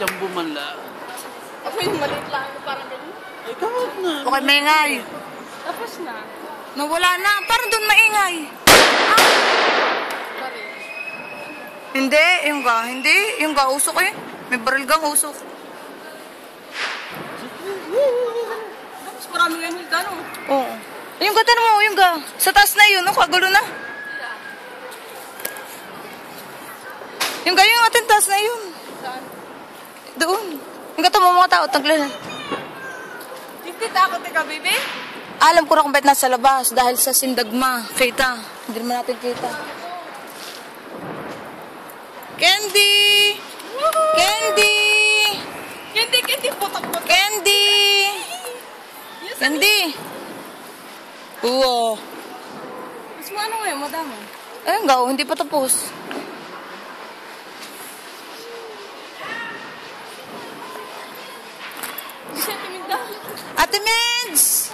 Jumbo man lang. Ako yung maliit lang, parang ganun. Ay, kahit na. Okay, maingay. Tapos na. Nawala na. Parang doon maingay. Bari. Hindi. Hindi. Yung ga, usok eh. May baril gang usok. Tapos marami ngayon yung gano'n. Oo. Yung ga, tanong mo, yung ga. Sa taas na yun, kagulo na. Yung ga, yung ating taas na yun. Saan? Doon. Yung ga, mo mga tao, taglan. Hindi takot ka, baby? Alam ko na kung ba't nasa labas dahil sa sindagma. Kita. Hindi naman natin kita. Candy! Candy! Candy, putok-putok. Candy! Candy! Oo. Mas mo ano ngayon, madamo? Ayun ga, hindi pa tapos. Hindi siya timinda. Ate Meds!